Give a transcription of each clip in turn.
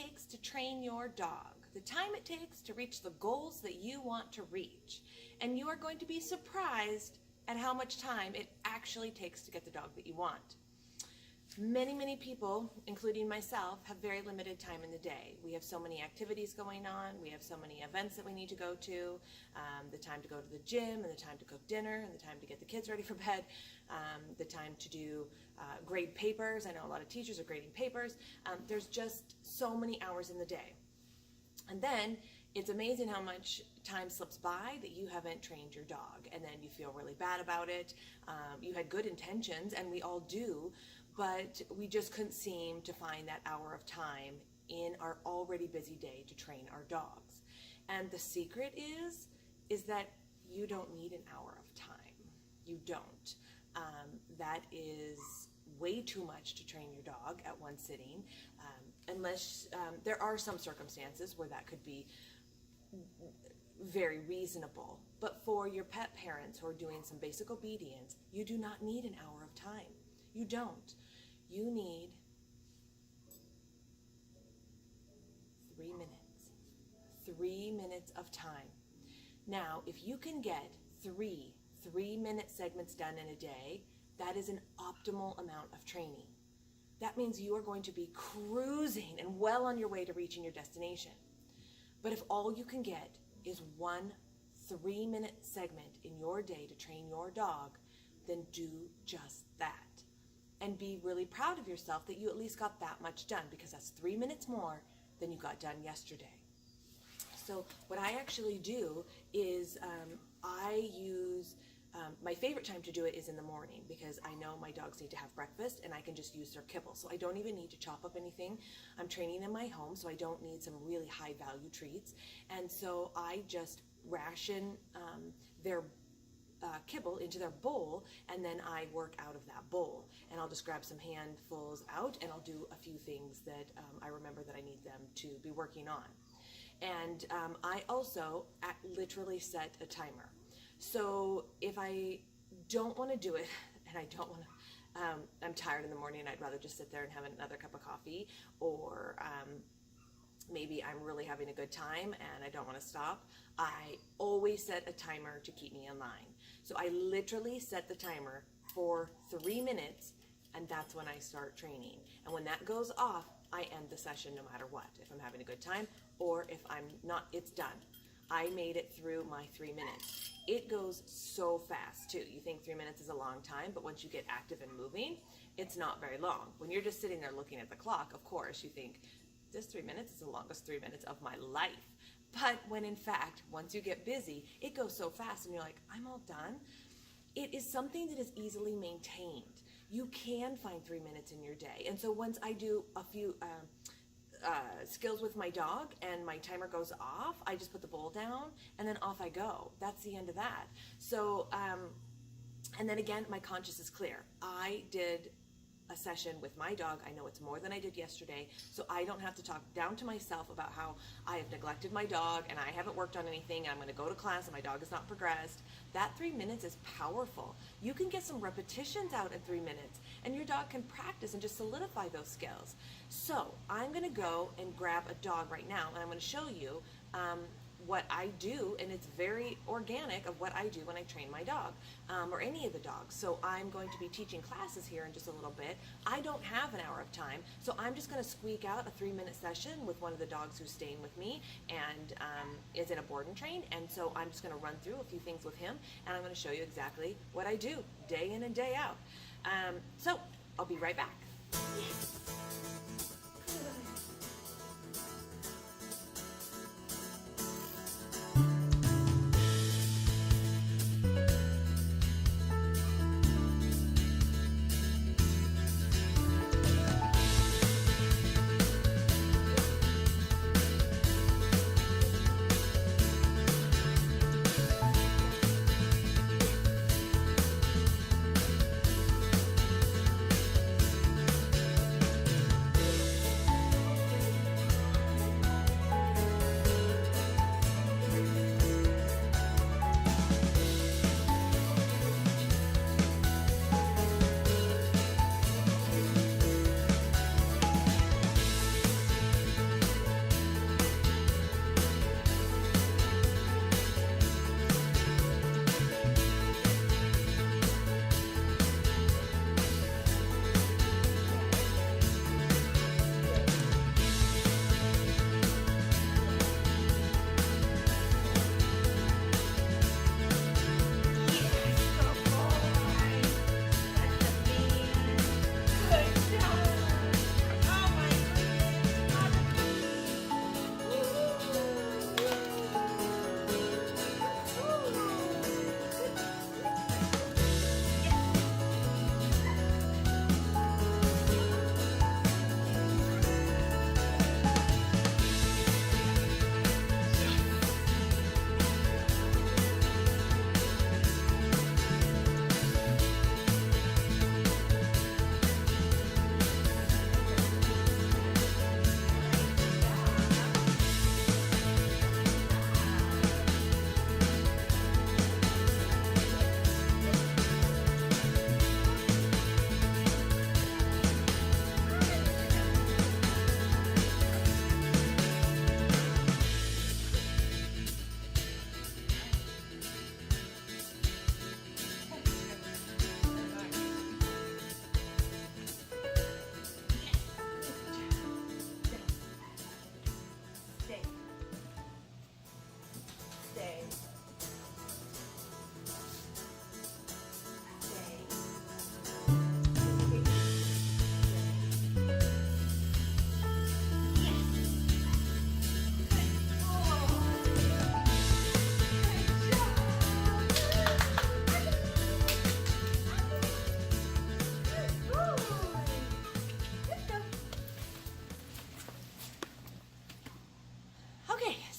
takes to train your dog, the time it takes to reach the goals that you want to reach. And you are going to be surprised at how much time it actually takes to get the dog that you want. Many people, including myself, have very limited time in the day. We have so many activities going on, we have so many events that we need to go to, the time to go to the gym, and the time to cook dinner, and the time to get the kids ready for bed, the time to do grade papers. I know a lot of teachers are grading papers. There's just so many hours in the day. And then it's amazing how much time slips by that you haven't trained your dog, and then you feel really bad about it. You had good intentions, and we all do, but we just couldn't seem to find that hour of time in our already busy day to train our dogs. And the secret is that you don't need an hour of time. You don't. That is way too much to train your dog at one sitting, unless there are some circumstances where that could be very reasonable. But for your pet parents who are doing some basic obedience, you do not need an hour of time. You don't. You need 3 minutes. 3 minutes of time. Now, if you can get three-minute segments done in a day, that is an optimal amount of training. That means you are going to be cruising and well on your way to reaching your destination. But if all you can get is 1 3-minute segment in your day to train your dog, then do just that. And be really proud of yourself that you at least got that much done, because that's 3 minutes more than you got done yesterday. So what I actually do is I use, my favorite time to do it is in the morning, because I know my dogs need to have breakfast and I can just use their kibble. So I don't even need to chop up anything. I'm training in my home, so I don't need some really high value treats. And so I just ration their kibble into their bowl, and then I work out of that bowl. And I'll just grab some handfuls out, and I'll do a few things that I remember that I need them to be working on. And I also literally set a timer. So if I don't want to do it, and I don't want to, I'm tired in the morning and I'd rather just sit there and have another cup of coffee, or maybe I'm really having a good time and I don't want to stop, I always set a timer to keep me in line. So I literally set the timer for 3 minutes, and that's when I start training. And when that goes off, I end the session no matter what. If I'm having a good time, or if I'm not, it's done. I made it through my 3 minutes. It goes so fast too. You think 3 minutes is a long time, but once you get active and moving, it's not very long. When you're just sitting there looking at the clock, of course, you think, this 3 minutes is the longest 3 minutes of my life. But when in fact, once you get busy, it goes so fast and you're like, I'm all done. It is something that is easily maintained. You can find 3 minutes in your day. And so once I do a few skills with my dog and my timer goes off, I just put the bowl down and then off I go. That's the end of that. So, and then again, my conscience is clear. I did a session with my dog. I know it's more than I did yesterday, so I don't have to talk down to myself about how I have neglected my dog and I haven't worked on anything and I'm going to go to class and my dog has not progressed. That 3 minutes is powerful. You can get some repetitions out in 3 minutes, and your dog can practice and just solidify those skills. So I'm going to go and grab a dog right now, and I'm going to show you what I do, and it's very organic of what I do when I train my dog, or any of the dogs. So I'm going to be teaching classes here in just a little bit. I don't have an hour of time, so I'm just going to squeak out a 3-minute session with one of the dogs who's staying with me and is in a board and train. And so I'm just going to run through a few things with him, and I'm going to show you exactly what I do day in and day out. So I'll be right back.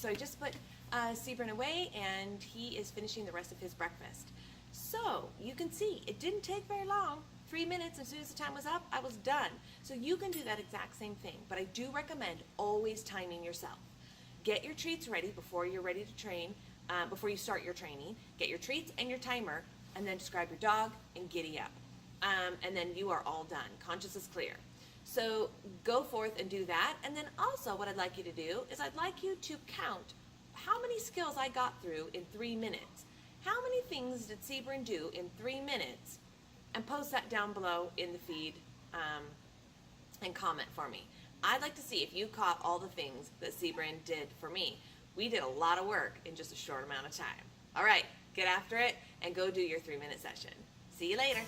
So I just put Sebrin away, and he is finishing the rest of his breakfast. So you can see it didn't take very long. 3 minutes, as soon as the time was up, I was done. So you can do that exact same thing, but I do recommend always timing yourself. Get your treats ready before you're ready to train, before you start your training. Get your treats and your timer, and then describe your dog and giddy up. And then you are all done. Conscious is clear. So go forth and do that. And then also what I'd like you to do is I'd like you to count how many skills I got through in 3 minutes. How many things did Sebrin do in 3 minutes? And post that down below in the feed and comment for me. I'd like to see if you caught all the things that Sebrin did for me. We did a lot of work in just a short amount of time. All right, get after it and go do your 3-minute session. See you later.